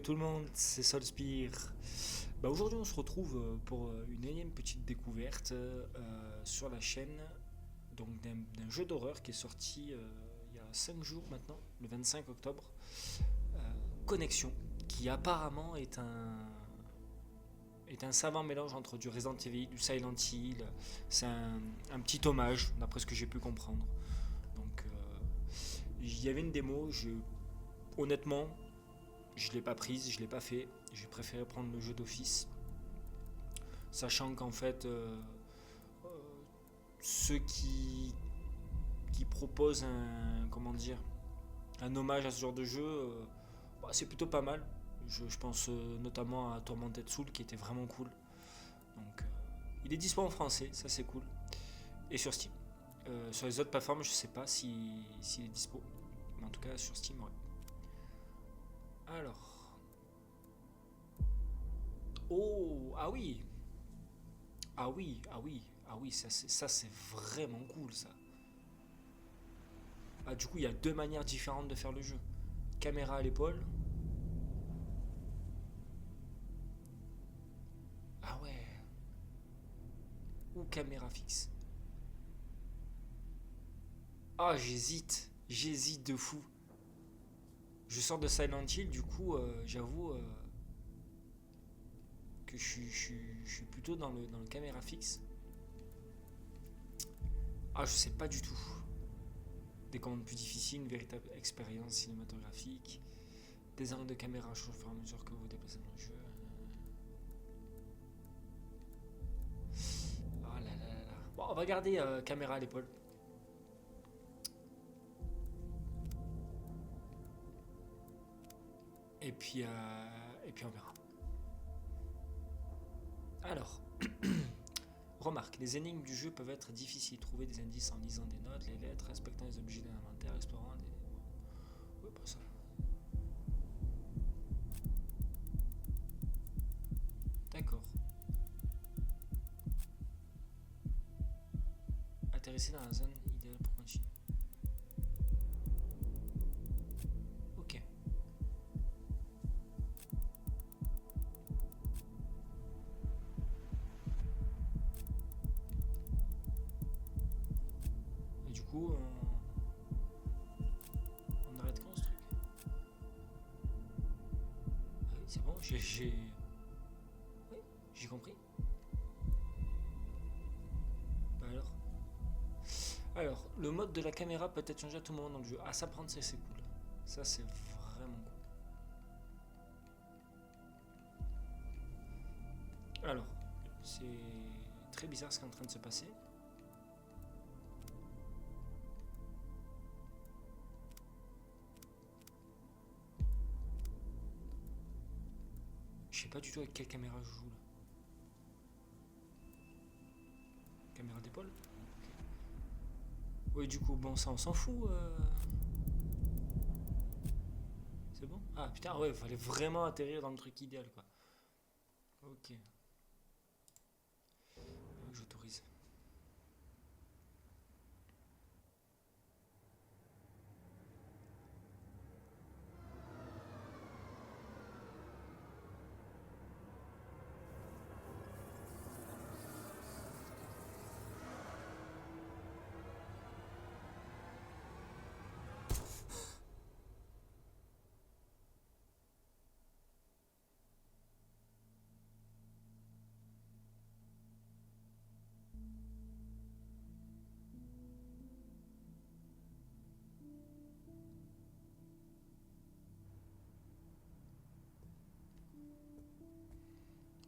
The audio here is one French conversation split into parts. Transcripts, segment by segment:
tout le monde, c'est Solspire. Aujourd'hui on se retrouve pour une énième petite découverte sur la chaîne d'un jeu d'horreur qui est sorti il y a 5 jours maintenant, le 25 octobre. Euh, Connexion, qui apparemment est un savant mélange entre du Resident Evil, du Silent Hill. C'est un petit hommage, d'après ce que j'ai pu comprendre. Donc il y avait une démo, honnêtement, je ne l'ai pas prise, je ne l'ai pas fait. J'ai préféré prendre le jeu d'office. Sachant qu'en fait, euh, ceux qui proposent un hommage à ce genre de jeu, c'est plutôt pas mal. Je pense notamment à Tormented Soul qui était vraiment cool. Donc, il est dispo en français, ça c'est cool. Et sur Steam. Sur les autres plateformes, je sais pas s'il est dispo. Mais en tout cas, sur Steam, ouais. Alors. Oh, ah oui! Ah oui, ah oui, ah oui, ça c'est vraiment cool ça. Ah, du coup, il y a deux manières différentes de faire le jeu. Caméra à l'épaule. Ah ouais. Ou caméra fixe. Ah, j'hésite de fou. Je sors de Silent Hill, du coup, j'avoue que je suis plutôt dans le caméra fixe. Ah, je sais pas du tout. Des commandes plus difficiles, une véritable expérience cinématographique. Des angles de caméra changent au fur et à mesure que vous vous déplacez dans le jeu. Ah là là là là. Bon, on va garder caméra à l'épaule. Et puis on verra. Alors, remarque, les énigmes du jeu peuvent être difficiles. Trouver des indices en lisant des notes, les lettres, respectant les objets de l'inventaire, explorant des... Ouais, pas ça. D'accord. Atterrissez dans la zone idéale pour continuer. Ok. Et du coup, on arrête quand ce truc? Ah oui, c'est bon, Oui, j'ai compris. Bah alors, le mode de la caméra peut être changé à tout moment dans le jeu. Ah, ça prendre, c'est cool. Ça, c'est vraiment cool. Alors, c'est très bizarre ce qui est en train de se passer. Je sais pas du tout avec quelle caméra je joue là. Caméra d'épaule. Oui, du coup, bon, ça on s'en fout. C'est bon. Ah putain, ouais, il fallait vraiment atterrir dans le truc idéal quoi. Ok. J'autorise.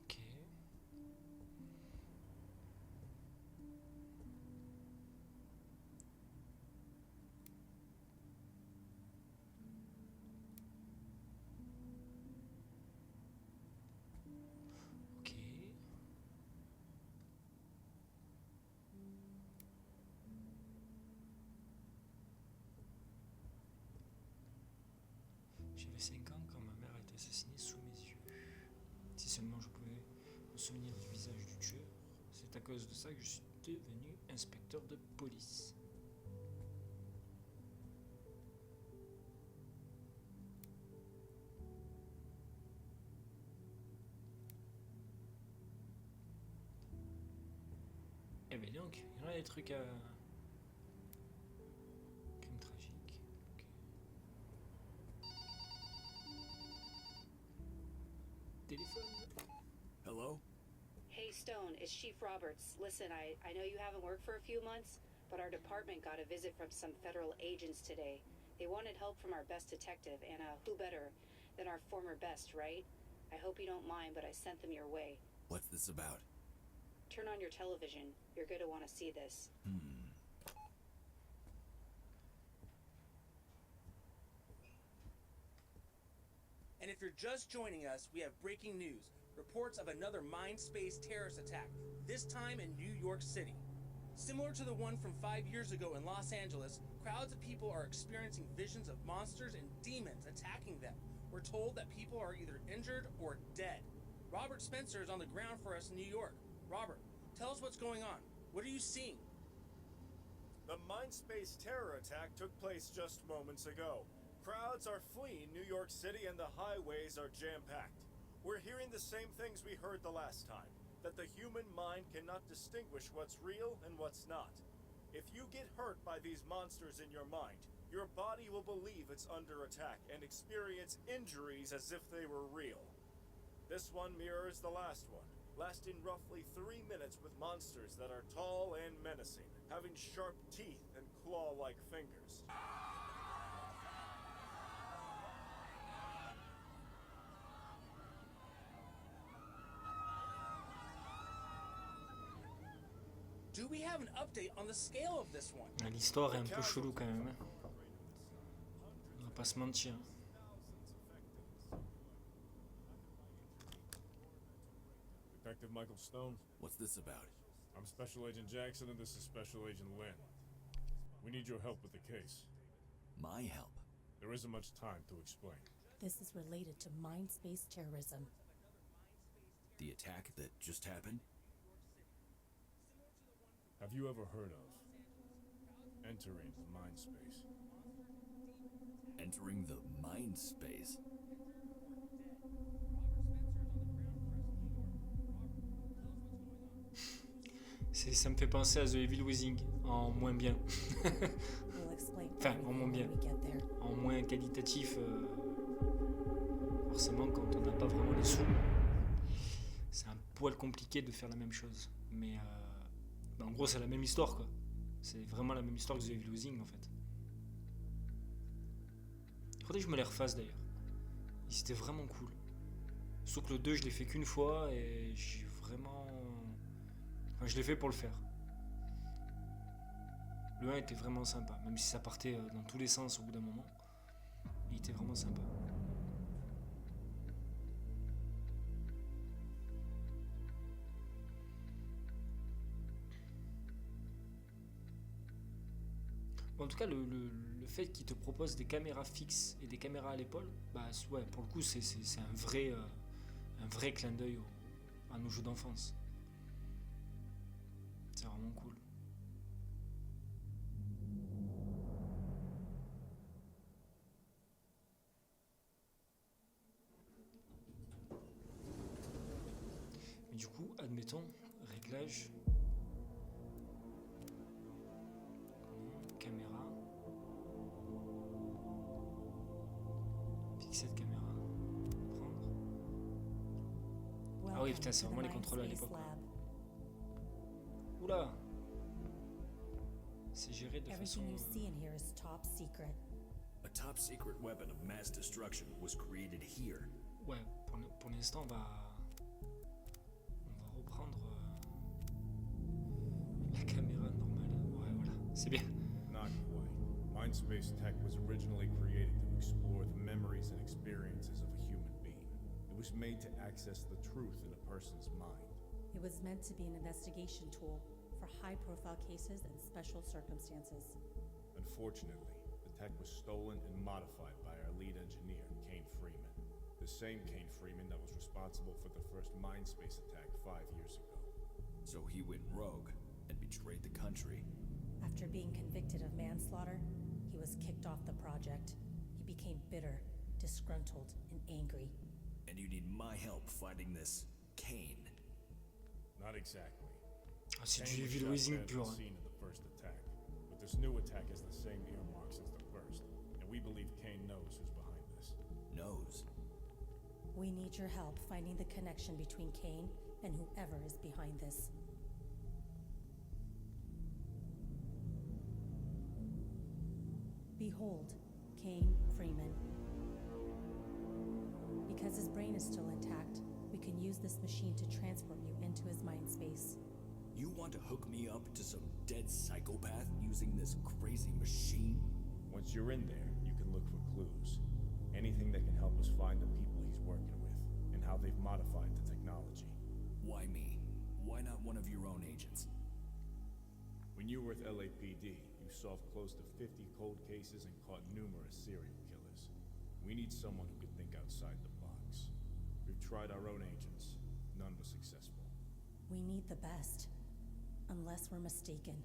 Ok. Ok. J'avais 5 ans quand ma mère a été assassinée sous mes yeux. Si seulement je pouvais me souvenir du visage du tueur. C'est à cause de ça que je suis devenu inspecteur de police. dis donc, il y en a des trucs à... Crime tragique. Ok. Téléphone. Hello? Hey Stone, it's Chief Roberts. Listen, I know you haven't worked for a few months, but our department got a visit from some federal agents today. They wanted help from our best detective, and who better than our former best, right? I hope you don't mind, but I sent them your way. What's this about? Turn on your television. You're going to want to see this. And if you're just joining us, we have breaking news. Reports of another Mindspace terrorist attack, this time in New York City. Similar to the one from 5 years ago in Los Angeles, crowds of people are experiencing visions of monsters and demons attacking them. We're told that people are either injured or dead. Robert Spencer is on the ground for us in New York. Robert, tell us what's going on. What are you seeing? The Mindspace terror attack took place just moments ago. Crowds are fleeing New York City and the highways are jam-packed. We're hearing the same things we heard the last time, that the human mind cannot distinguish what's real and what's not. If you get hurt by these monsters in your mind, your body will believe it's under attack and experience injuries as if they were real. This one mirrors the last one, lasting roughly 3 minutes with monsters that are tall and menacing, having sharp teeth and claw-like fingers. Do we have an update on the scale of this one? L'histoire est un peu chelou quand même. On va pas se mentir. Detective Michael Stone. What's this about? I'm Special Agent Jackson and this is Special Agent Lynn. We need your help with the case. My help? There isn't much time to explain. This is related to Mindspace terrorism. The attack that just happened? Have you ever heard of entering Mindspace? Entering the mind space? Ça me fait penser à The Evil Within en moins bien. We'll explain Enfin, en moins bien. when we get there. En moins qualitatif. Forcément, quand on n'a pas vraiment les sous, c'est un poil compliqué de faire la même chose. Mais en gros, c'est la même histoire, quoi. C'est vraiment la même histoire que The Evil Within, en fait. Il faudrait que je me les refasse, d'ailleurs. C'était vraiment cool. Sauf que le 2, je l'ai fait qu'une fois et j'ai vraiment... Enfin, je l'ai fait pour le faire. Le 1 était vraiment sympa, même si ça partait dans tous les sens au bout d'un moment. Il était vraiment sympa. Bon, en tout cas, le fait qu'il te propose des caméras fixes et des caméras à l'épaule, bah ouais, pour le coup, c'est un vrai clin d'œil à nos jeux d'enfance. C'est vraiment cool. Mais du coup, admettons, réglage, caméra, fixer de caméra, prendre. Ah oui, putain, c'est vraiment les contrôles à l'époque. Oula! C'est géré de façon... Everything you see in here is top secret. A top secret weapon of mass destruction was created here. Ouais, pour l'instant, on va reprendre la caméra normale. Ouais, voilà, c'est bien. Not quite. Mindspace tech was originally created to explore the memories and experiences of a human being. It was made to access the truth in a person's mind. It was meant to be an investigation tool for high-profile cases and special circumstances. Unfortunately, the tech was stolen and modified by our lead engineer, Kane Freeman. The same Kane Freeman that was responsible for the first Mindspace attack 5 years ago. So he went rogue and betrayed the country. After being convicted of manslaughter, he was kicked off the project. He became bitter, disgruntled, and angry. And you need my help fighting this Kane. Not exactly. Ah, c'est Kane du was Evil shot Within dead at pur. the Hein. scene of the first attack, but this new attack has the same earmarks as the first, and we believe Kane knows who's behind this. Knows. We need your help finding the connection between Kane and whoever is behind this. Behold, Kane Freeman. Because his brain is still intact, we can use this machine to transport you into his mind space. You want to hook me up to some dead psychopath using this crazy machine? Once you're in there, you can look for clues. Anything that can help us find the people he's working with, and how they've modified the technology. Why me? Why not one of your own agents? When you were with LAPD, you solved close to 50 cold cases and caught numerous serial killers. We need someone who can think outside the box. We've tried our own agents. None was successful. We need the best. Unless we're mistaken.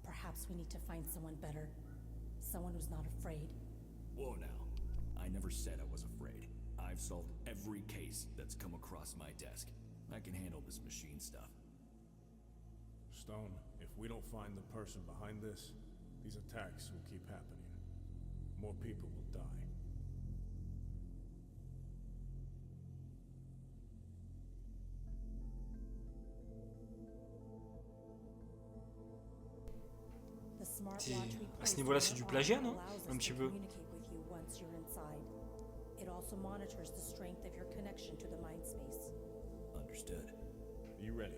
Perhaps we need to find someone better. Someone who's not afraid. Whoa now. I never said I was afraid. I've solved every case that's come across my desk. I can handle this machine stuff. Stone, if we don't find the person behind this, these attacks will keep happening. More people will die. The smartwatch C'est- we à place ce niveau-là, on c'est your du arm plagiat, non? allows us Un petit to peu. communicate with you once you're inside. It also monitors the strength of your connection to the mind space. Understood. Are you ready?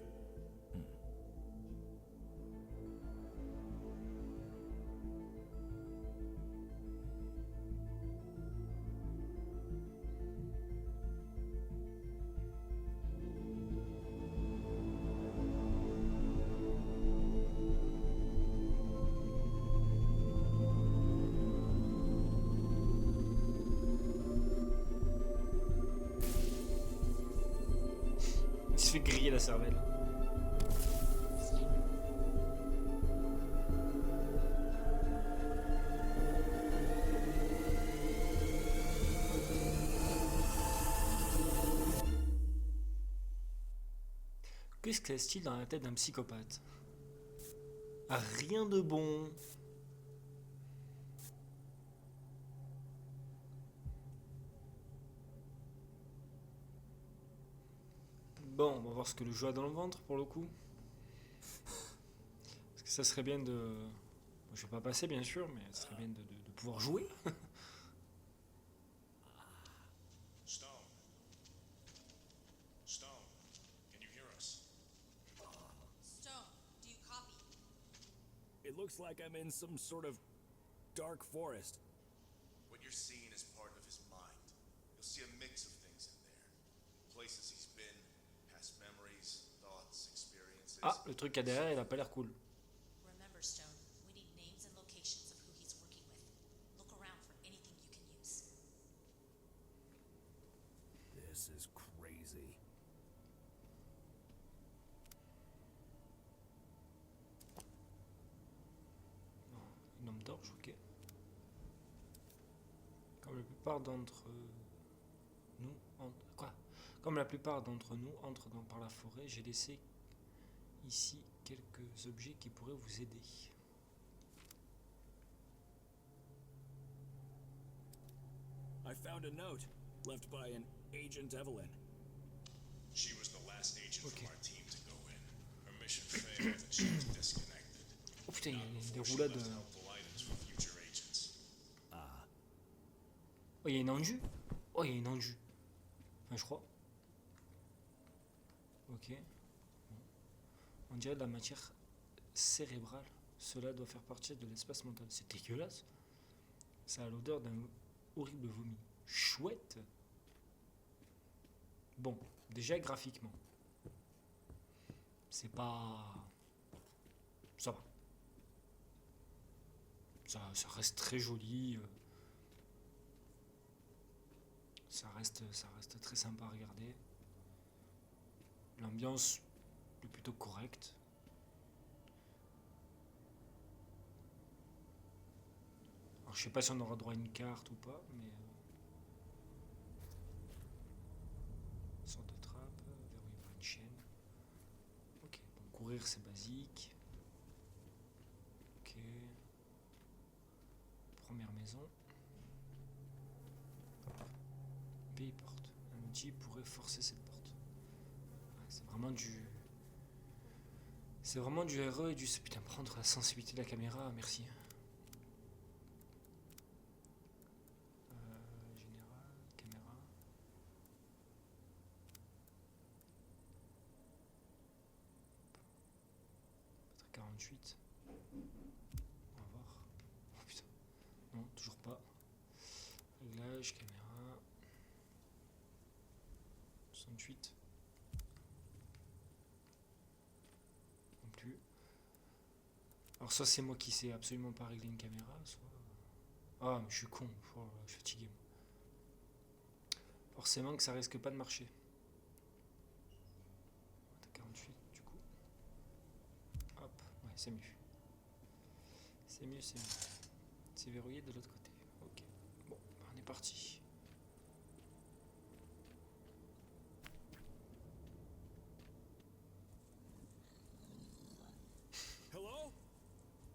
Il se fait griller la cervelle. Que se passe-t-il dans la tête d'un psychopathe? Ah, rien de bon. Bon, on va voir ce que le jeu a dans le ventre pour le coup. Parce que ça serait bien de... Bon, je vais pas passer bien sûr, mais ça serait bien de pouvoir jouer. Stone. Stone, can you hear us? Stone, do you copy? It looks like I'm in some sort of dark forest. What you're seeing is part of his mind. You'll see a mix of things in there. Places he's been, past memories, thoughts, experiences. Ah, le truc qu'il y a derrière, il a pas l'air cool. Remember, Stone, we need names and locations of who he's working with. Look around for anything you can use. This is crazy. Une lampe torche, ok. Comme la plupart d'entre nous... Quoi? Comme la plupart d'entre nous entrent par la forêt, j'ai laissé ici quelques objets qui pourraient vous aider. I found a note left by an Agent Evelyn. She was the last agent Okay. from our team to go in. Her mission failed and she was disconnected. Oh putain, il y a des Before she roulades... left helpful items for future agents. Ah, Oh, il y a une enduit. Oh, il y a une enduit. Enfin, je crois. Ok. Bon. On dirait de la matière cérébrale. Cela doit faire partie de l'espace mental. C'est dégueulasse. Ça a l'odeur d'un horrible vomi. Chouette. Bon, déjà graphiquement. C'est pas... Ça va. Ça reste très joli. Ça reste très sympa à regarder. L'ambiance est plutôt correcte. Alors je sais pas si on aura droit à une carte ou pas, mais... sorte de trappe, verrouillé par une chaîne. Ok, bon, courir Ouvrir, c'est basique. Ok. Première maison. Vieille porte. Un outil pourrait forcer cette porte. Ouais, c'est vraiment du... C'est vraiment du RE et du... Putain, prendre la sensibilité de la caméra, merci. Général, caméra. Peut-être 48. On va voir. Oh putain. Non, toujours pas. Réglage, caméra. 68. Non plus. Alors soit c'est moi qui sais absolument pas régler une caméra, soit... Ah, mais je suis con, oh, je suis fatigué. Forcément que ça risque pas de marcher. T'as 48 du coup. Hop, ouais, c'est mieux. C'est mieux, c'est mieux. C'est verrouillé de l'autre côté. Ok. Bon, on est parti. Hello?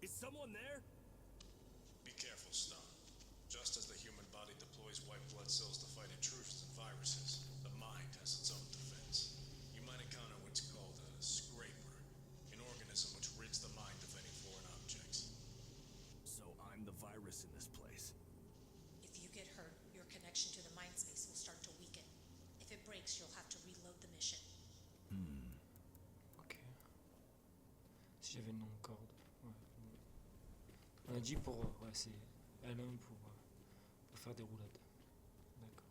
Is someone there? Be careful, Stan. Just as the human body deploys white blood cells to fight intrusions and viruses, the mind has its own defense. You might encounter what's called a scraper, an organism which rids the mind of any foreign objects. So I'm the virus in this place. If you get hurt, your connection to the mind space will start to weaken. If it breaks, you'll have to reload the mission. Ok. Si j'avais le nom de corde. Ouais. On a dit pour... Ouais, c'est L1 pour faire des roulades. D'accord.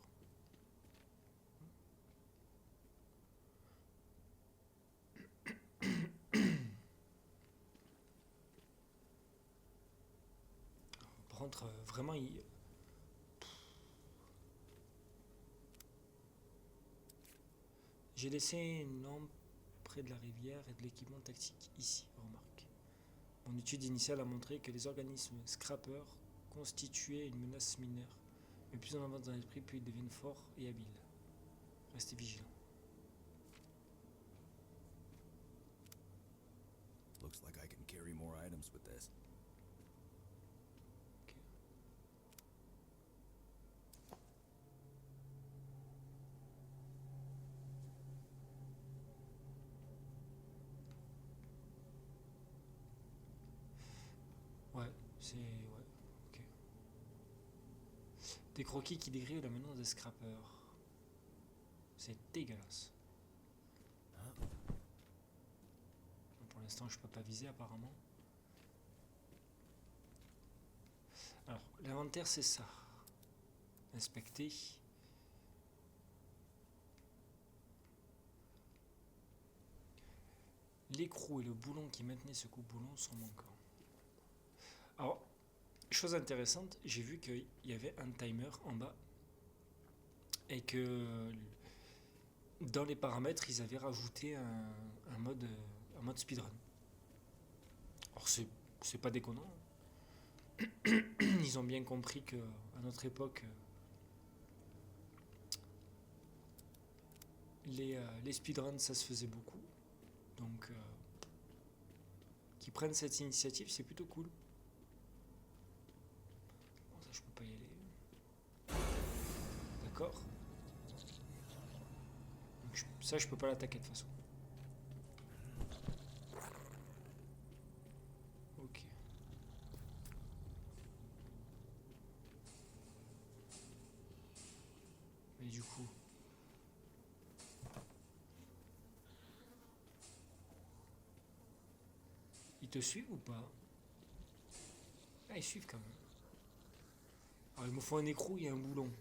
Par contre, vraiment, j'ai laissé une lampe près de la rivière et de l'équipement tactique ici, remarque. Mon étude initiale a montré que les organismes scrappers constituaient une menace mineure, mais plus on avance dans l'esprit, plus ils deviennent forts et habiles. Restez vigilants. Looks like I can carry more items with this. Ok. Ouais, c'est... Ouais, ok. Des croquis qui décrivent la menace des scrappers. C'est dégueulasse. Pour l'instant, je peux pas viser apparemment. Alors, l'inventaire, c'est ça. Inspecter. L'écrou et le boulon qui maintenait ce coupe-boulon sont manquants. Alors, chose intéressante, j'ai vu qu'il y avait un timer en bas et que dans les paramètres, ils avaient rajouté un mode speedrun. Alors, c'est pas déconnant. Ils ont bien compris qu'à notre époque, les speedruns, ça se faisait beaucoup. Donc, qu'ils prennent cette initiative, c'est plutôt cool. Bon, ça, je peux pas y aller. D'accord. Donc, ça, je peux pas l'attaquer de toute façon. Ok. Mais du coup... Ils te suivent ou pas? Ah, ils suivent quand même. Alors, il me faut un écrou et un boulon.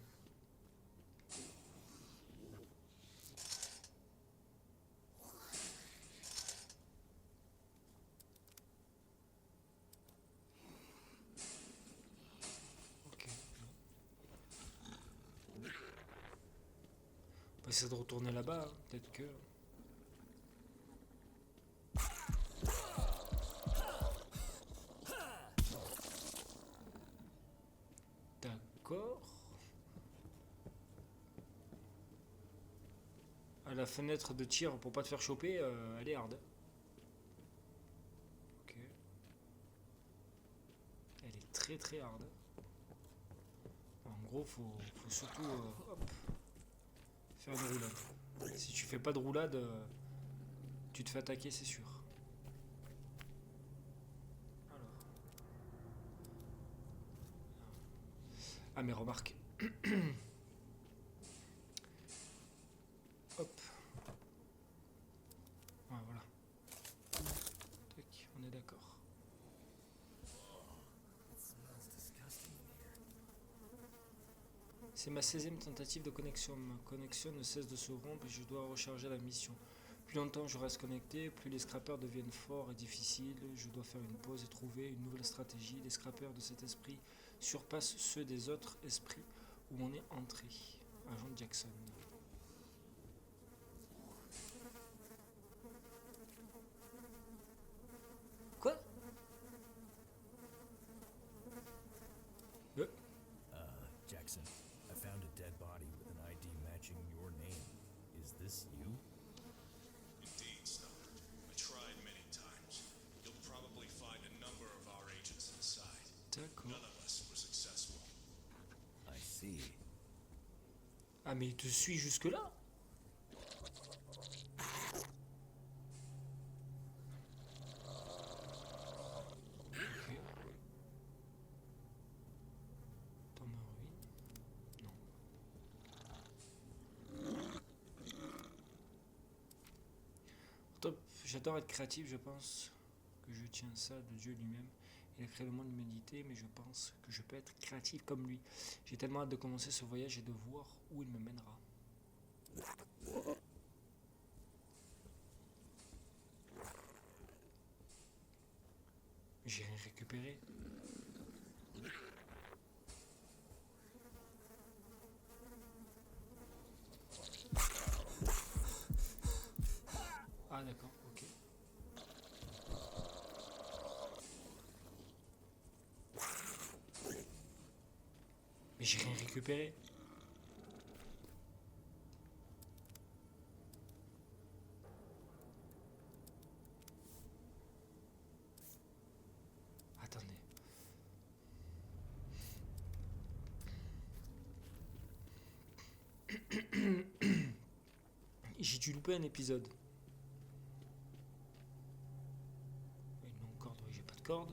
Ok. On va essayer de retourner là-bas, hein. Peut-être que... D'accord. À la fenêtre de tir pour pas te faire choper, elle est hard. très hard. En gros, faut surtout hop, faire une roulade. Si tu fais pas de roulade, tu te fais attaquer, c'est sûr. Alors. Ah mais remarque. Hop. Ah, voilà. Tac, on est d'accord. C'est ma 16e tentative de connexion. Ma connexion ne cesse de se rompre et je dois recharger la mission. Plus longtemps je reste connecté, plus les scrappers deviennent forts et difficiles. Je dois faire une pause et trouver une nouvelle stratégie. Les scrappers de cet esprit surpassent ceux des autres esprits où on est entré. Agent Jackson. Quoi? Jackson, I found a dead body with an ID matching your name. Is this you? Indeed, Star. I tried many times. You'll probably find a number of our agents inside. D'accord. None of us were successful. I see. Ah mais il te suit jusque là? J'adore être créatif, je pense que je tiens ça de Dieu lui-même. Il a créé le monde médité, mais je pense que je peux être créatif comme lui. J'ai tellement hâte de commencer ce voyage et de voir où il me mènera. J'ai rien récupéré. Ah d'accord, ok. Mais j'ai rien récupéré. Attendez. J'ai dû louper un épisode. Non, corde, oui, j'ai pas de corde.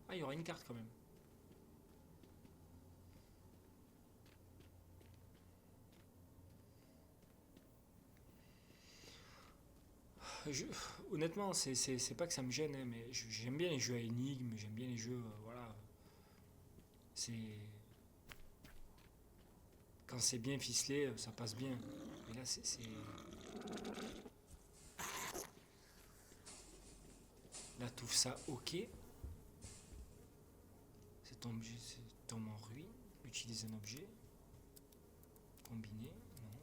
Ah, il y aura une carte quand même. Honnêtement, c'est pas que ça me gêne, hein, mais j'aime bien les jeux à énigmes, j'aime bien les jeux, voilà. C'est... Quand c'est bien ficelé, ça passe bien. Mais là, c'est... Là, tout ça, ok. Cet objet tombe en ruine. Utilise un objet. Combiner. Non.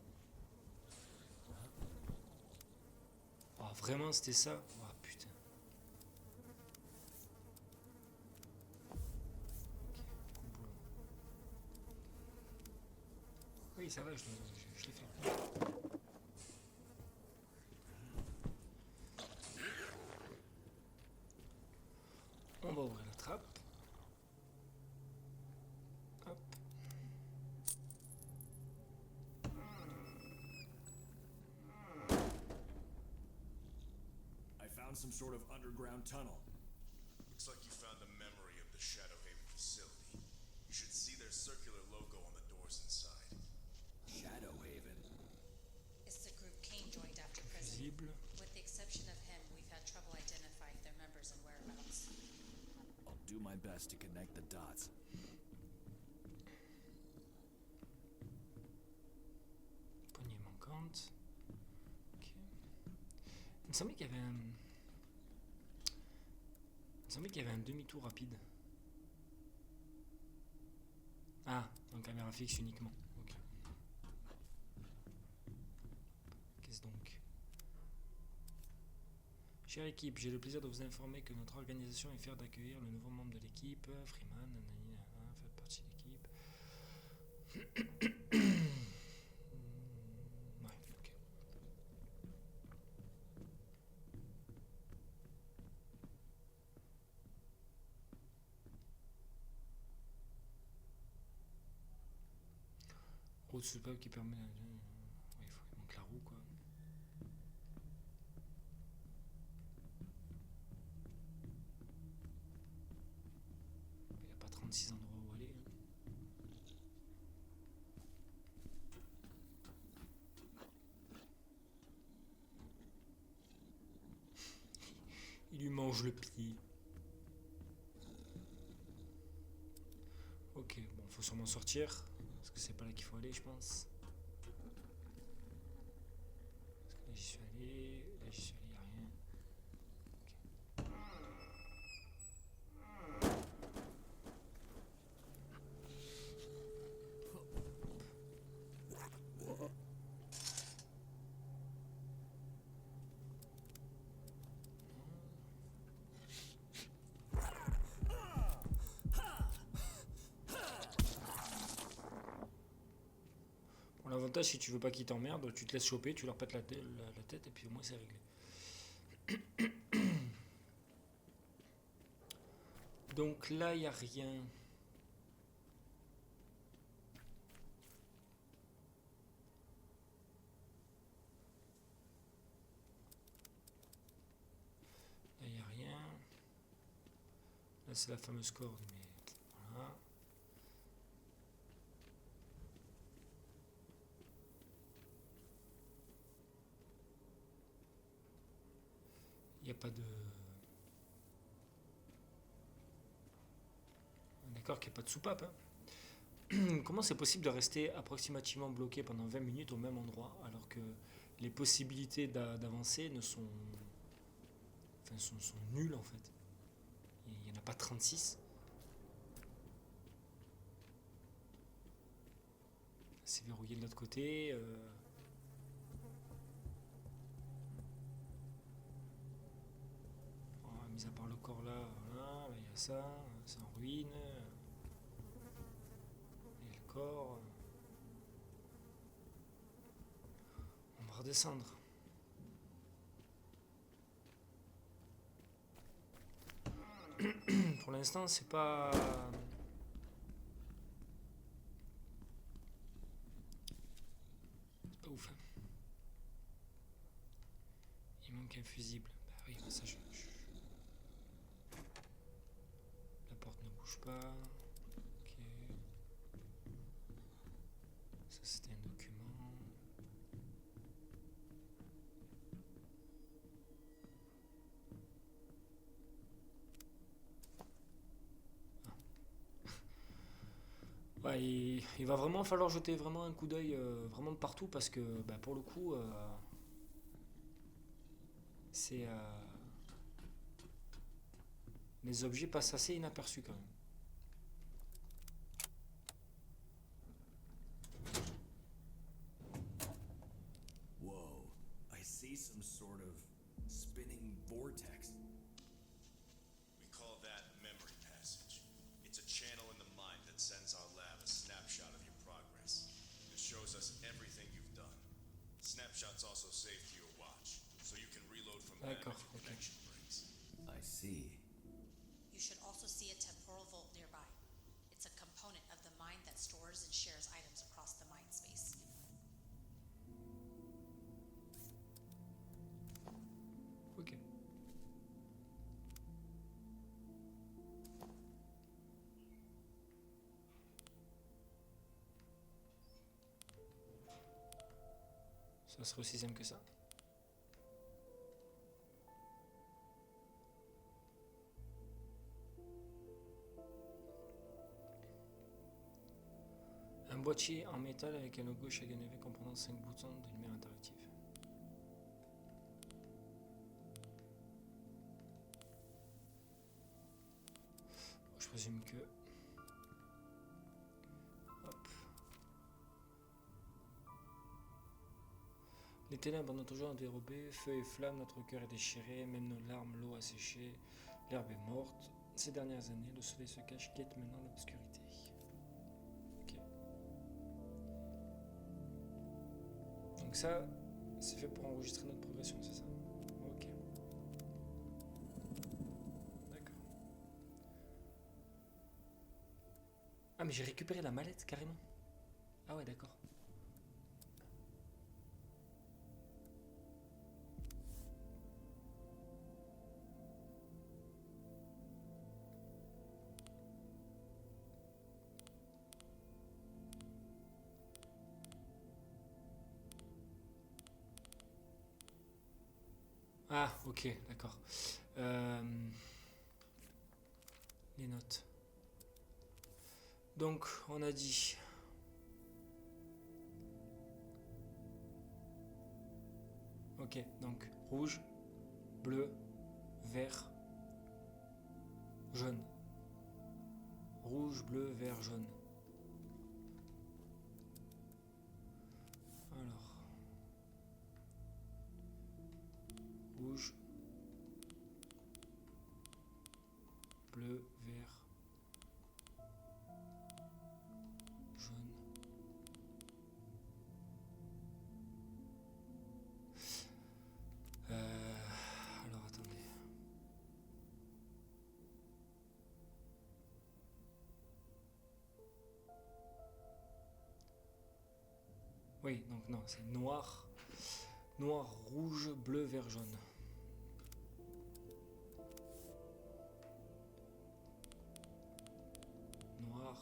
Oh, vraiment, c'était ça? Oh, putain. Oui, ça va, je l'ai fait. On va ouvrir la trappe. Hop. I found some sort of underground tunnel. Looks like you found the memory of the Shadowhaven facility. You should see their circular logo on the doors inside. Shadowhaven. It's the group Kane joined after prison. Visible. With the exception of him, we've had trouble identifying their members and whereabouts. I'll do my best to connect the dots. Poignée manquante. Ok. Il me semblait qu'il y avait un... Il me semblait qu'il y avait un demi-tour rapide. Ah, en caméra fixe uniquement. Ok. Qu'est-ce donc? Chère équipe, j'ai le plaisir de vous informer que notre organisation est fière d'accueillir le nouveau membre de l'équipe, Freeman, nanani, nanana, faites partie de l'équipe. de soupape qui permet... Ouais, il manque la roue, quoi. Il n'y a pas 36 endroits où aller. Hein. Il lui mange le pied. Ok, bon, faut sûrement sortir. Parce que c'est pas là qu'il faut aller, je pense. Parce que là, j'y suis allé. Là, j'y suis allé, y a rien. Bon, l'avantage, si tu veux pas qu'ils t'emmerdent, tu te laisses choper, tu leur pètes la tête et puis au moins c'est réglé. Donc là, il n'y a rien. Là, il n'y a rien. Là, c'est la fameuse corde, mais voilà. Il n'y a pas de... D'accord qu'il n'y a pas de soupape. Hein. Comment c'est possible de rester approximativement bloqué pendant 20 minutes au même endroit alors que les possibilités d'avancer ne sont... Enfin, sont nulles en fait. Il n'y en a pas 36. C'est verrouillé de l'autre côté. Mis à part le corps là, voilà, il y a ça, c'est en ruine. Il y a le corps. On va redescendre. Pour l'instant, c'est pas... C'est pas ouf. Hein. Il manque un fusible. Bah oui, ça je... La porte ne bouge pas. Ok. Ça c'était un document. Ouais, il va vraiment falloir jeter vraiment un coup d'œil vraiment de partout parce que bah, pour le coup c'est les objets passent assez inaperçus quand même. Whoa, I see some sort of spinning vortex. We call that memory passage. It's a channel in the mind that sends our lab a snapshot of your progress. It shows us everything you've done. Snapshots also save to your watch, so you can reload from that if D'accord, your ok. connection breaks. I see. You should also see a temporal vault nearby. It's a component of the mind that stores and shares items across the mind space. Ok. Ça serait aussi simple que ça. Un boîtier en métal avec un logo chaque navet comprenant 5 boutons de lumière interactive. Je présume que... Hop. Les ténèbres ont toujours dérobé, feu et flamme, notre cœur est déchiré, même nos larmes, l'eau a séché, l'herbe est morte. Ces dernières années, le soleil se cache, guette maintenant l'obscurité. Ok. Donc ça, c'est fait pour enregistrer notre progression, c'est ça? Ok. D'accord. Ah mais j'ai récupéré la mallette carrément. Ah ouais d'accord. Ah, ok, d'accord. Les notes. Donc, on a dit. Ok, donc rouge, bleu, vert, jaune. Rouge, bleu, vert, jaune. Alors. Rouge, bleu, vert, jaune. Alors attendez. Oui, donc non, c'est noir, noir, rouge, bleu, vert, jaune. Noir,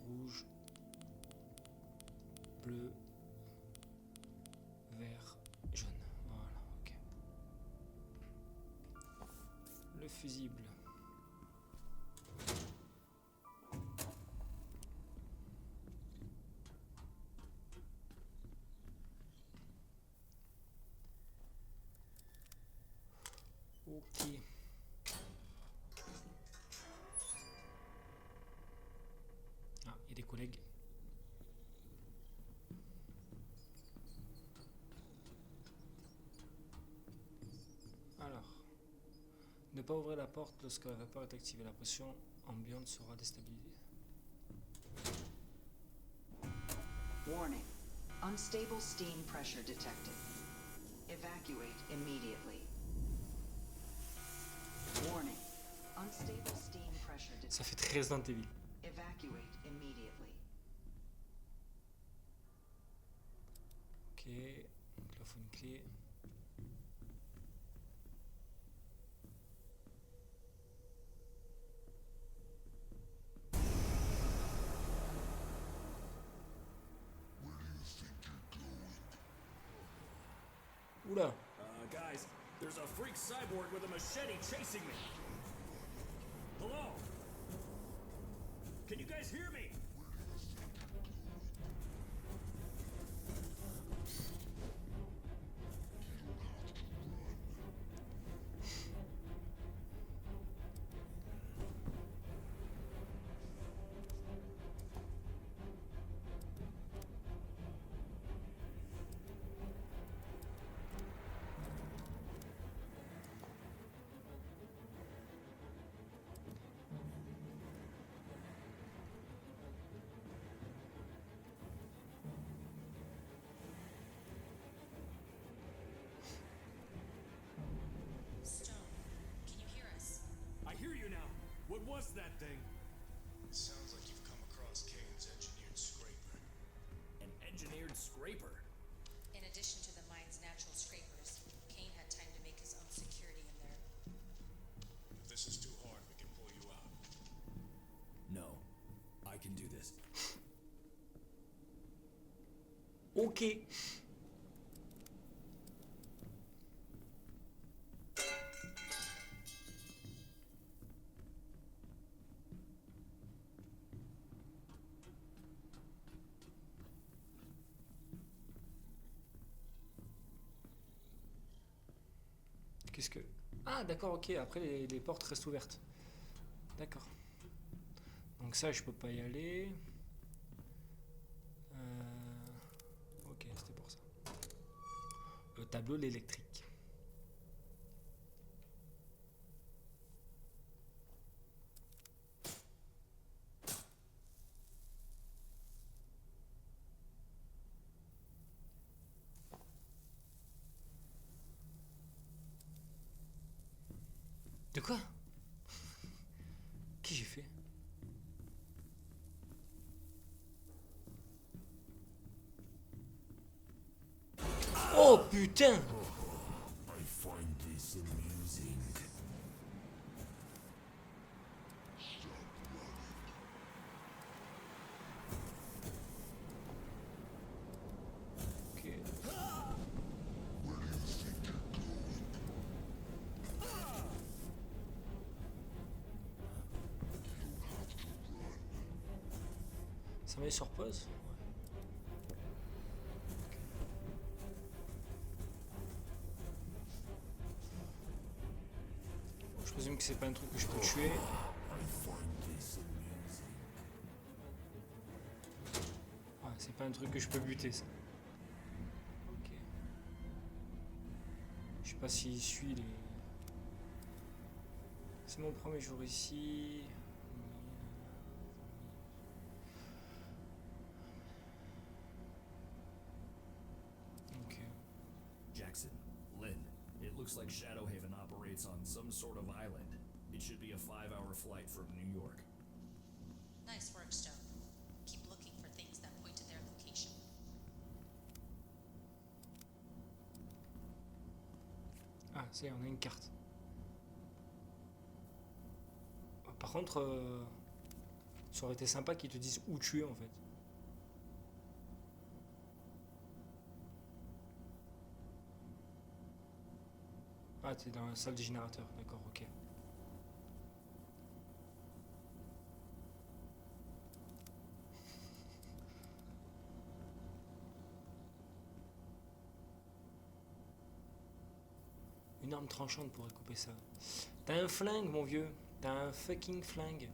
rouge, bleu, vert, jaune. Voilà, ok. Le fusible. Ok. Ah, il y a des collègues. Alors, ne pas ouvrir la porte lorsque la vapeur est activée. La pression ambiante sera déstabilisée. Warning. Unstable steam pressure detected. Evacuate immediately. Warning. Unstable steam pressure Ça detected. fait très Resident Evil. Evacuate immediately. Ok, donc là il faut une clé. Oula. Guys, there's a freak cyborg with a machete chasing me. Hello? Can you guys hear me? Stone, can you hear us? I hear you now. What was that thing? It sounds like you've come across Kane's engineered scraper. An engineered scraper. In addition to the mine's natural scrapers, Kane had time to make his own security in there. If this is too hard, we can pull you out. No, I can do this. Ok. Qu'est-ce que... Ah d'accord, ok, après les portes restent ouvertes. D'accord. Donc ça, je peux pas y aller. Ok, c'était pour ça. Le tableau de l'électrique. De quoi? Qu'est-ce que j'ai fait? Oh putain! I find this amusing. Ok. Where do you Ça met sur pause? Bon, je présume que c'est pas un truc que je peux tuer. Ouais, c'est pas un truc que je peux buter ça. Ok. Je sais pas s'il suit les... C'est mon premier jour ici. Ok. Jackson, Lynn, it looks like Shadowhaven operates on some sort of island. It should be a 5-hour flight from New York. Nice work, Stone. Keep looking for things that point to their location. Ah, ça y est, on a une carte. Par contre, ça aurait été sympa qu'ils te disent où tu es en fait. Ah, t'es dans la salle des générateurs, d'accord, ok. Une arme tranchante pourrait couper ça. T'as un flingue, mon vieux. T'as un fucking flingue.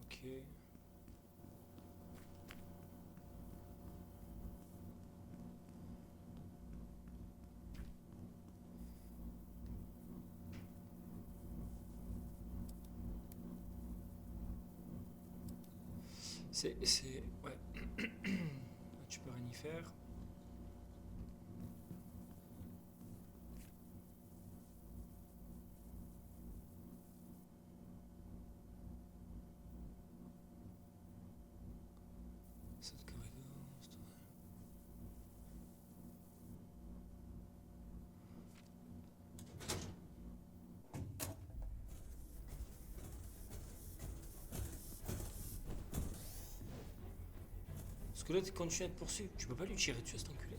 Ok. C'est... Ouais. Tu peux rien y faire. Cette corridor, c'est... Parce que là, tu continues à te poursuivre. Tu peux pas lui tirer dessus, cet enculé.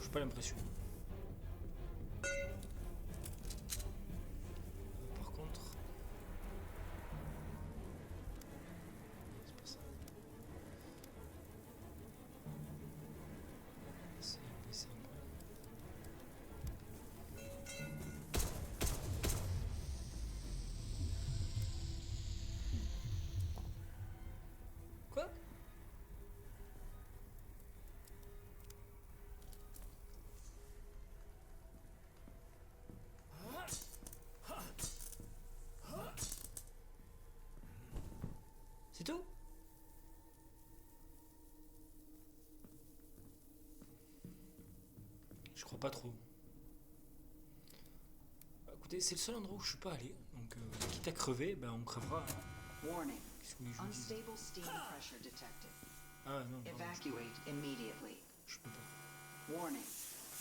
J'ai pas l'impression. Par contre... C'est pas ça. C'est baisser un peu. Quoi? C'est tout? Je crois pas trop. Bah, écoutez, c'est le seul endroit où je suis pas allé, donc quitte à crever, ben on crevera. Warning. Qu'est-ce que vous voulez que je vous dise? Unstable steam pressure detected. Ah non, pardon, Evacuate immediately. je peux pas. Warning.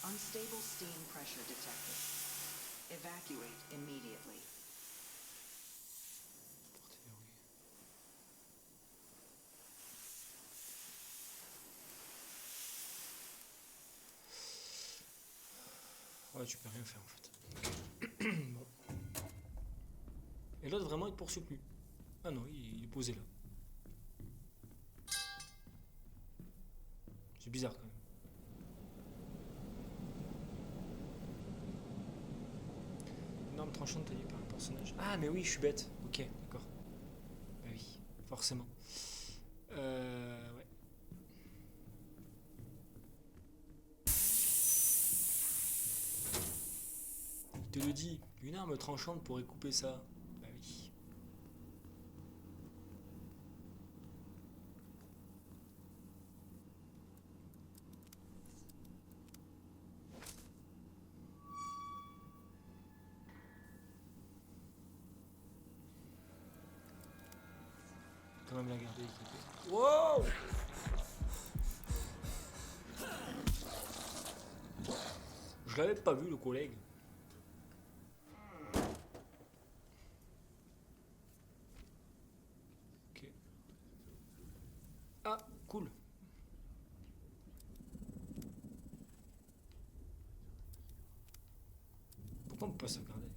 Unstable steam pressure detected. Evacuate immediately. Porte verrouillée. Ouais, tu peux rien faire en fait. Bon. Et l'autre vraiment il te poursuit plus. Ah non, il est posé là. C'est bizarre quand même. Une arme tranchante taillée par un personnage. Ah mais oui, je suis bête. Ok, d'accord. Bah oui, forcément. Ouais. Il te le dit, une arme tranchante pourrait couper ça. Bah oui. Quand même la garder équipée. Wow! Je l'avais pas vu le collègue. Ok. Ah, cool. pas sauvegarder.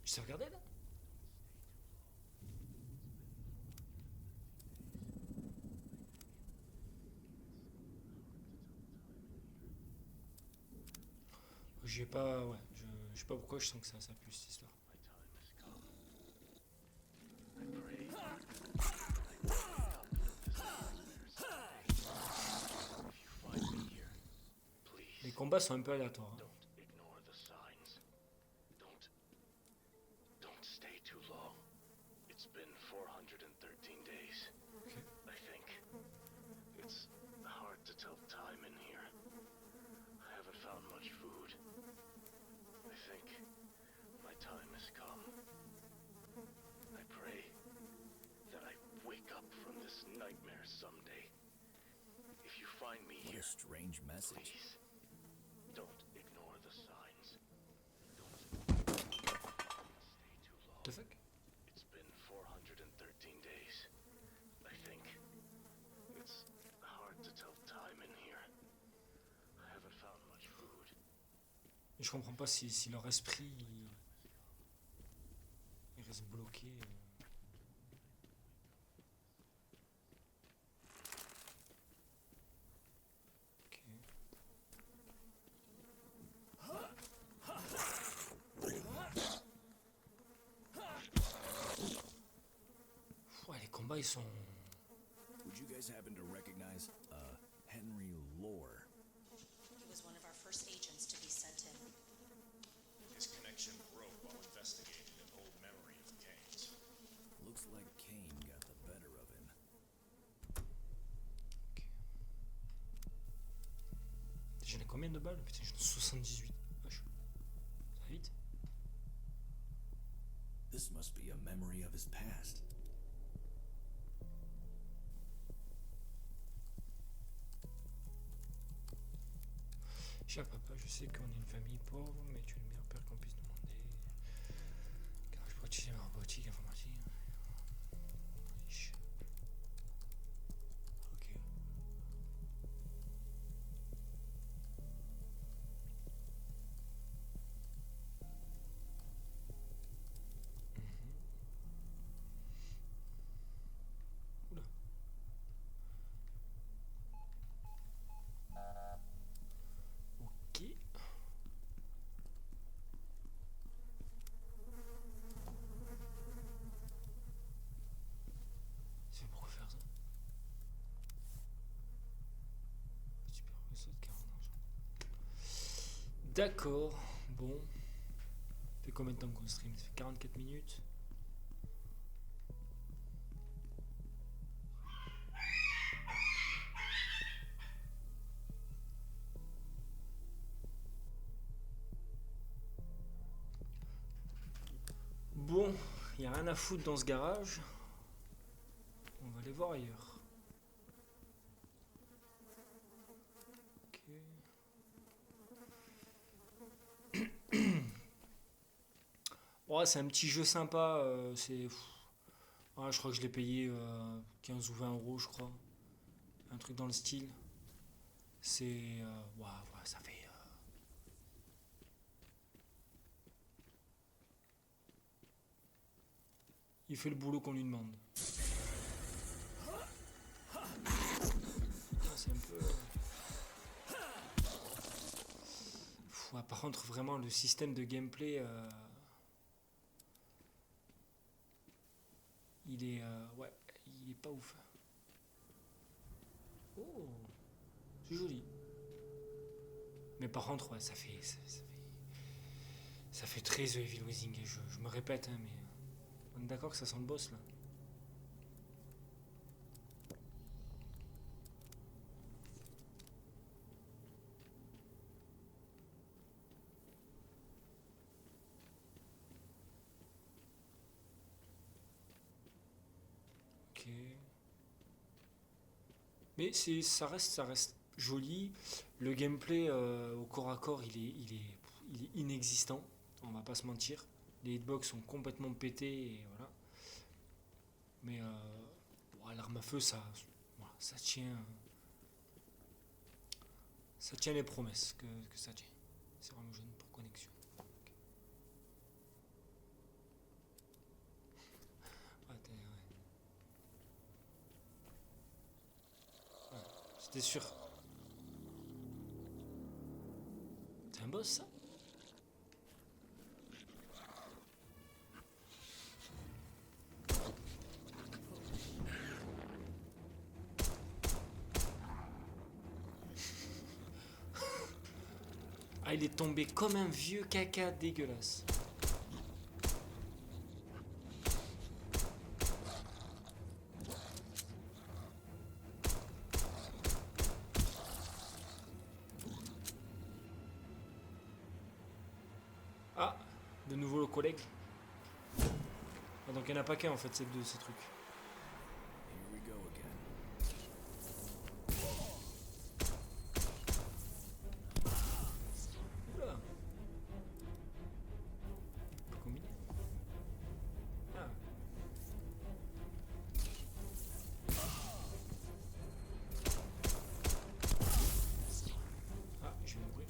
Je sauvegardé là? J'ai pas. Ouais, je sais pas pourquoi je sens que ça pue cette histoire. Les combats sont un peu aléatoires. Hein. Ignore the signs. Don't stay too long. It's been 413 days. Okay. I think. It's hard to tell time in here. I haven't found much food. I think my time has come. I pray that I wake up from this nightmare someday. If you find me What here, a strange message. please, don't ignore the signs. Don't stay too long. The fuck? It's been 413 days. I think. It's hard to tell time in here. I haven't found much food. Et je comprends pas si leur esprit il reste bloqué. Ok. Ouais, les combats ils sont. Would you guys happen to recognize Henry Lore? He was one of our first agents to be sent in. His connection broke while investigating an old memory of Kane's. Looks like Kane got the better of him. J'en ai combien de balles? Putain, j'en ai 78. Wesh. Ça va vite. This must be a memory of his past. Cher papa, je sais qu'on est une famille pauvre, mais tu es le meilleur père qu'on puisse demander. Car je pourrais utiliser ma robotique, informatique. Wesh. Ok. Oula. Ok. C'est pourquoi faire ça? Petit peu de saut de 40 d'argent. D'accord, bon. Ça fait combien de temps qu'on stream? Ça fait 44 minutes. Bon, il n'y a rien à foutre dans ce garage. On va aller voir ailleurs. Ok. Ouais, c'est un petit jeu sympa. Ouais, je crois que je l'ai payé 15 ou 20 euros, je crois. Un truc dans le style. C'est. Ouais, ça fait. Il fait le boulot qu'on lui demande. Ah, c'est un peu. Ouais, par contre, vraiment, le système de gameplay. Il est. Ouais, il est pas ouf. Oh, c'est joli. Mais par contre, ouais, ça fait très The Evil Within. Je me répète, hein, mais. On est d'accord que ça sent le boss là. Ok. Mais ça reste joli. Le gameplay au corps à corps, il est inexistant. On va pas se mentir. Les hitbox sont complètement pétés et voilà. Mais ouais, l'arme à feu, ça, voilà, ça tient les promesses que ça tient. C'est vraiment jeune pour connexion. Ok. Ouais, ouais. Ouais, j'étais sûr. C'est un boss, ça? Ah, il est tombé comme un vieux caca dégueulasse. Ah, de nouveau le collègue. Ah, donc il n'y en a pas qu'un en fait, ces trucs. Here we go again. Oula. On peut combiner. Ah. Ah, je vais mourir.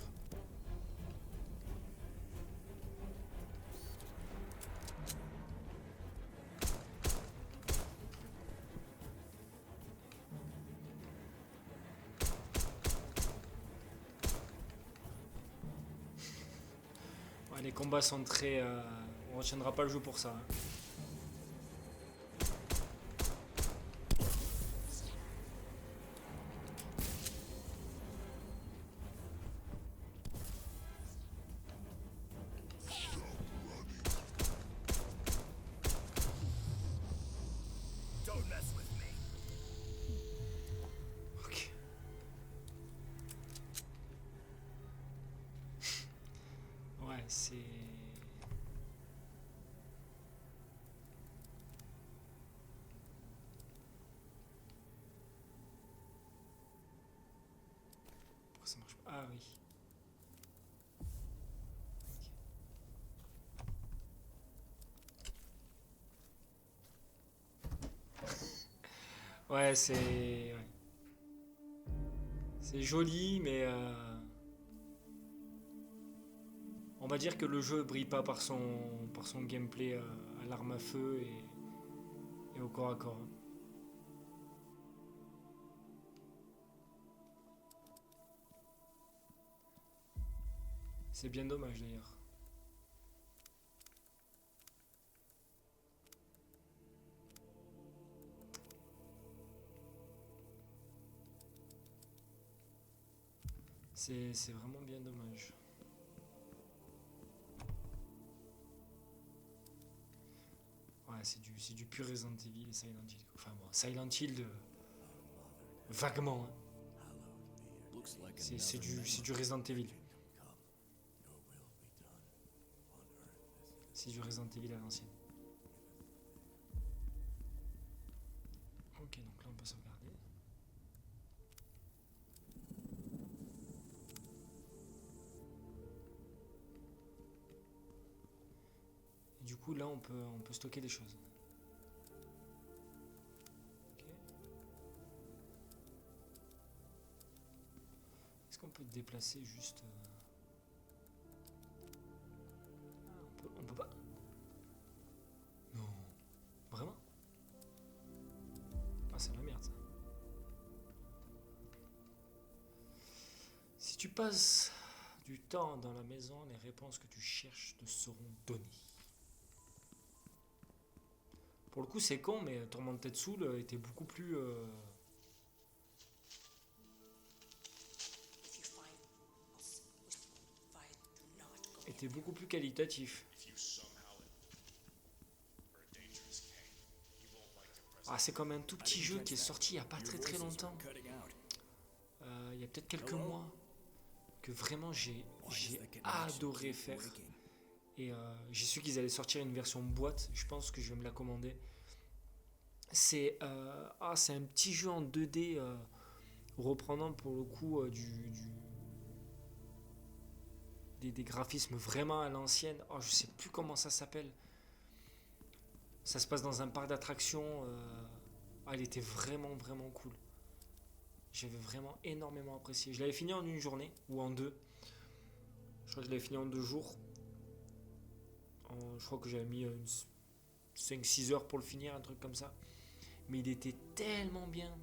Ouais, les combats sont très... on retiendra pas le jeu pour ça. Hein. Ok. Ouais, c'est... Pourquoi ça marche pas? Ah oui. Ok. Ouais, c'est... ouais. C'est joli, mais... on va dire que le jeu brille pas par son gameplay à l'arme à feu et au corps à corps. C'est bien dommage d'ailleurs. C'est vraiment bien dommage. Ouais, c'est du pur Resident Evil et Silent Hill. Enfin bon, Silent Hill vaguement. Hein. Looks like C'est another du Resident Evil. C'est du Resident Evil à l'ancienne. Ok, donc là on peut sauvegarder. Et du coup là on peut stocker des choses. Ok. Est-ce qu'on peut déplacer juste... Ah, on peut pas. Non. Vraiment? Ah, c'est la merde ça. Si tu passes du temps dans la maison, les réponses que tu cherches te seront données. Pour le coup, c'est con, mais Tormented Soul était beaucoup plus... était beaucoup plus qualitatif. Ah, c'est comme un tout petit jeu qui est sorti il n'y a pas très très longtemps. Il y a peut-être quelques mois. Que vraiment j'ai adoré faire. Et j'ai su qu'ils allaient sortir une version boîte. Je pense que je vais me la commander. C'est un petit jeu en 2D reprenant pour le coup des graphismes vraiment à l'ancienne. Oh, je sais plus comment ça s'appelle. Ça se passe dans un parc d'attractions. Elle était vraiment, vraiment cool. J'avais vraiment énormément apprécié. Je l'avais fini en une journée, ou en deux. Je crois que je l'avais fini en 2 jours. Je crois que j'avais mis 5-6 heures pour le finir, un truc comme ça. Mais il était tellement bien.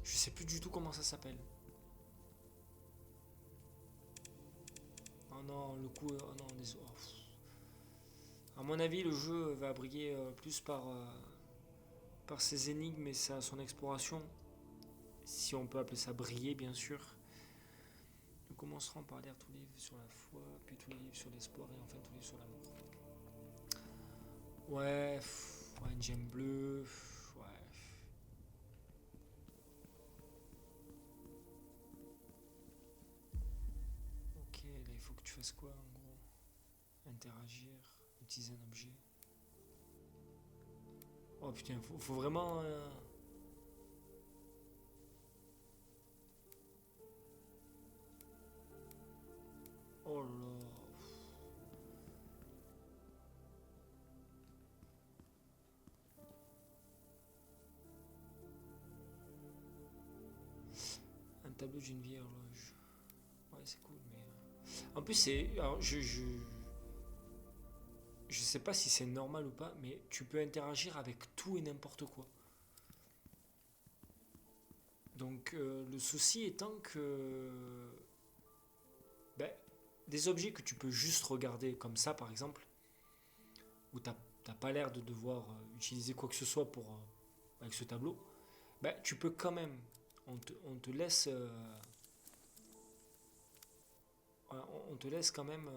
Je sais plus du tout comment ça s'appelle. Oh non, le coup... Oh non, à mon avis, le jeu va briller plus par ses énigmes et son exploration. Si on peut appeler ça briller, bien sûr. Nous commencerons par lire tous les livres sur la foi, puis tous les livres sur l'espoir et enfin tous les livres sur l'amour. Ouais, une gemme bleue, ouais. Ok, là il faut que tu fasses quoi en gros? Interagir, utiliser un objet. Oh putain, faut vraiment... Oh là. Un tableau d'une vieille horloge. Ouais, c'est cool, mais... En plus, c'est... Alors, je sais pas si c'est normal ou pas, mais tu peux interagir avec tout et n'importe quoi. Donc, le souci étant que... Ben, des objets que tu peux juste regarder comme ça, par exemple, où t'as pas l'air de devoir utiliser quoi que ce soit pour avec ce tableau, ben, tu peux quand même, on te laisse on te laisse quand même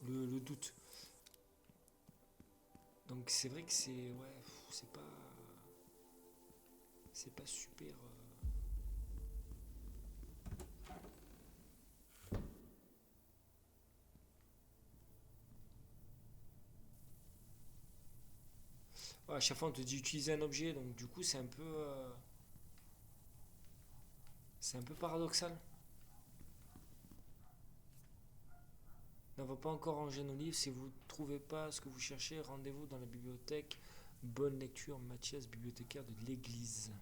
le doute. Donc c'est vrai que c'est pas super à chaque fois on te dit utiliser un objet, donc du coup c'est un peu paradoxal. N'avons pas encore rangé nos livres. Si vous ne trouvez pas ce que vous cherchez, rendez-vous dans la bibliothèque. Bonne lecture, Mathias, bibliothécaire de l'église.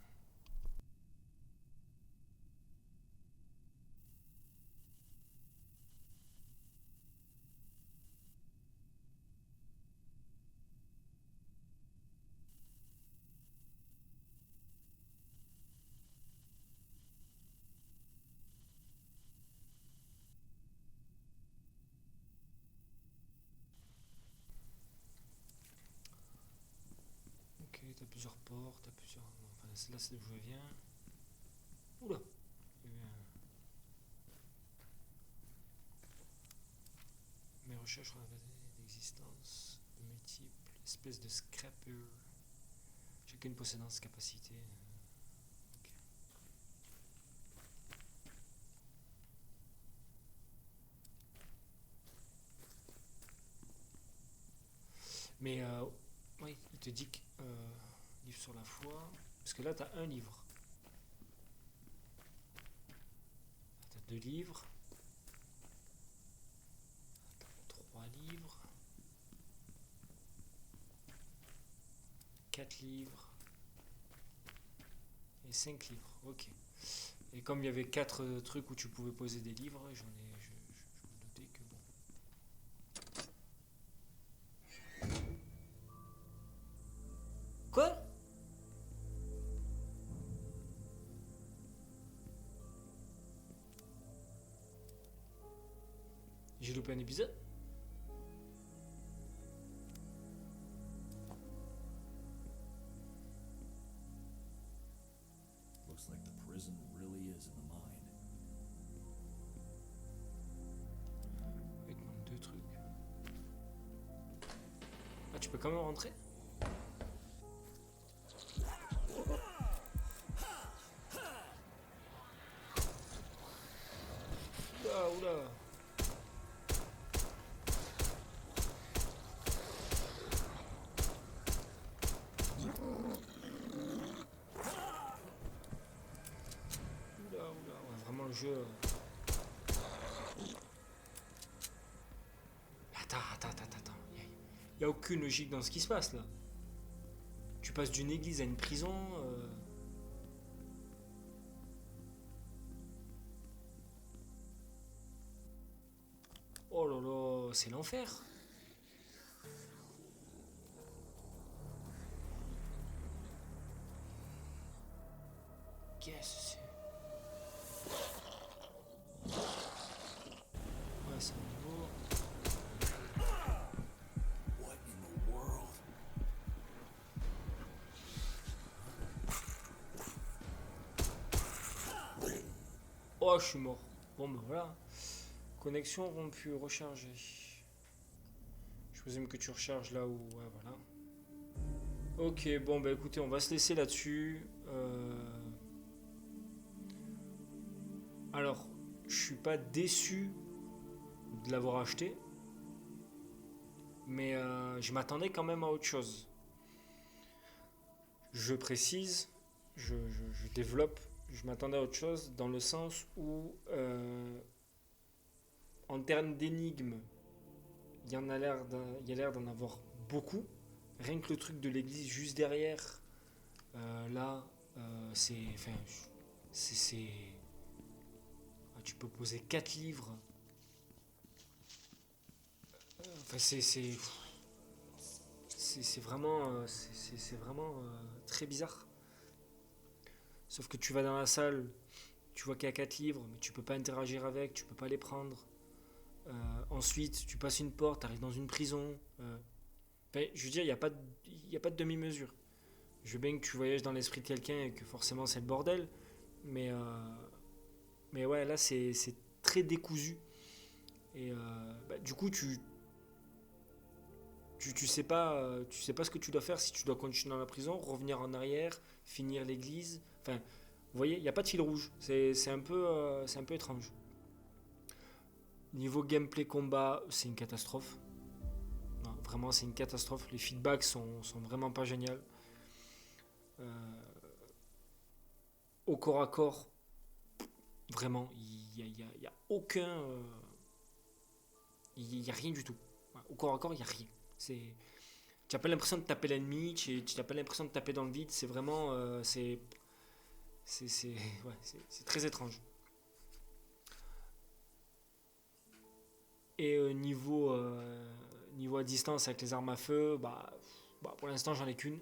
Ok, t'as plusieurs portes, t'as plusieurs... Enfin, là c'est d'où je viens. Oula. Mes recherches ont révélé l'existence de multiples espèces de scrappers. Chacune possédant ses capacités. Ok. Mais oui, il te dit que livre sur la foi, parce que là tu as un livre. Tu as 2 livres. Tu as 3 livres. 4 livres. Et 5 livres, ok. Et comme il y avait 4 trucs où tu pouvais poser des livres, je me doutais que bon. Quoi? J'ai loupé un épisode? Looks like the prison really is in the mind. Il te manque 2 trucs. Ah, tu peux quand même rentrer? Oula, oula. Ouais, vraiment le jeu. Attends. y a aucune logique dans ce qui se passe là. Tu passes d'une église à une prison. Oh là là, c'est l'enfer. Qu'est-ce que c'est? Ouais, c'est un nouveau. What in the world? Oh, je suis mort. Bon, ben voilà. Connexion rompue, recharger. Je présume que tu recharges là où... Ouais, voilà. Ok, bon, bah écoutez, on va se laisser là-dessus. Alors, je suis pas déçu de l'avoir acheté. Mais je m'attendais quand même à autre chose. Je précise, je développe. Je m'attendais à autre chose dans le sens où... en termes d'énigmes, il y a l'air d'en avoir beaucoup. Rien que le truc de l'église juste derrière, là, c'est... Enfin, c'est... Tu peux poser 4 livres. Enfin, c'est vraiment... c'est vraiment très bizarre. Sauf que tu vas dans la salle, tu vois qu'il y a 4 livres, mais tu peux pas interagir avec, tu peux pas les prendre. Ensuite, tu passes une porte, tu arrives dans une prison. Ben, je veux dire, il n'y a pas de demi-mesure. Je veux bien que tu voyages dans l'esprit de quelqu'un et que forcément c'est le bordel. Mais ouais, là c'est très décousu. Et du coup, tu sais pas ce que tu dois faire, si tu dois continuer dans la prison, revenir en arrière, finir l'église. Enfin, vous voyez, il n'y a pas de fil rouge. C'est un peu étrange. Niveau gameplay combat, c'est une catastrophe. Non, vraiment, c'est une catastrophe. Les feedbacks sont vraiment pas géniaux. Au corps à corps, vraiment, il y a aucun... Il n'y a rien du tout. Au corps à corps, il n'y a rien. Tu n'as pas l'impression de taper l'ennemi, tu n'as pas l'impression de taper dans le vide. C'est vraiment... c'est très étrange. Et niveau à distance avec les armes à feu, pour l'instant j'en ai qu'une.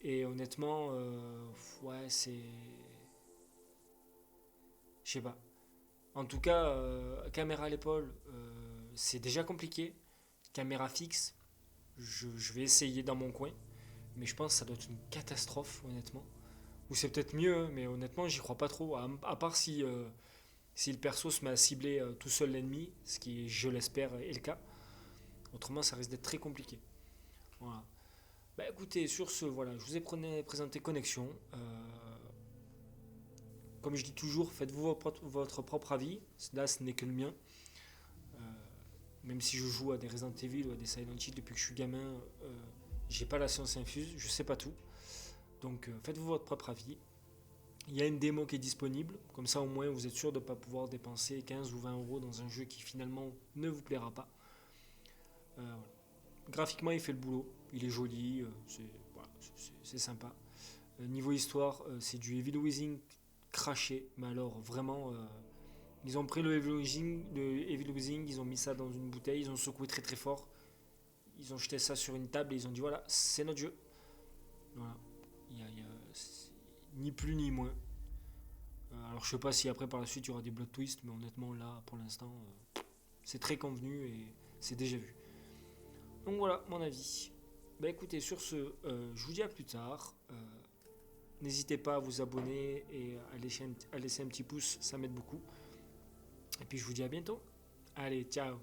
Et honnêtement, ouais, c'est... Je sais pas. En tout cas, caméra à l'épaule, c'est déjà compliqué. Caméra fixe, je vais essayer dans mon coin. Mais je pense que ça doit être une catastrophe, honnêtement. Ou c'est peut-être mieux, mais honnêtement, j'y crois pas trop. À part si le perso se met à cibler tout seul l'ennemi, ce qui, je l'espère, est le cas. Autrement, ça risque d'être très compliqué. Voilà. Bah écoutez, sur ce, voilà, je vous ai présenté Connexion. Comme je dis toujours, faites-vous votre propre avis. Là, ce n'est que le mien. Même si je joue à des Resident Evil ou à des Silent Hill depuis que je suis gamin, j'ai pas la science infuse, je sais pas tout. Donc faites-vous votre propre avis. Il y a une démo qui est disponible, comme ça au moins vous êtes sûr de ne pas pouvoir dépenser 15 ou 20 euros dans un jeu qui finalement ne vous plaira pas. Voilà. Graphiquement il fait le boulot, il est joli, c'est sympa. Niveau histoire, c'est du Evil Within craché, mais alors vraiment, ils ont pris le Evil Within, ils ont mis ça dans une bouteille, ils ont secoué très très fort, ils ont jeté ça sur une table et ils ont dit voilà, c'est notre jeu. Voilà. Il y a ni plus ni moins. Alors je sais pas si après par la suite il y aura des plot twists, mais honnêtement là pour l'instant c'est très convenu et c'est déjà vu. Donc voilà mon avis. Bah écoutez, sur ce, je vous dis à plus tard. N'hésitez pas à vous abonner et à laisser un petit pouce, ça m'aide beaucoup. Et puis je vous dis à bientôt. Allez, ciao.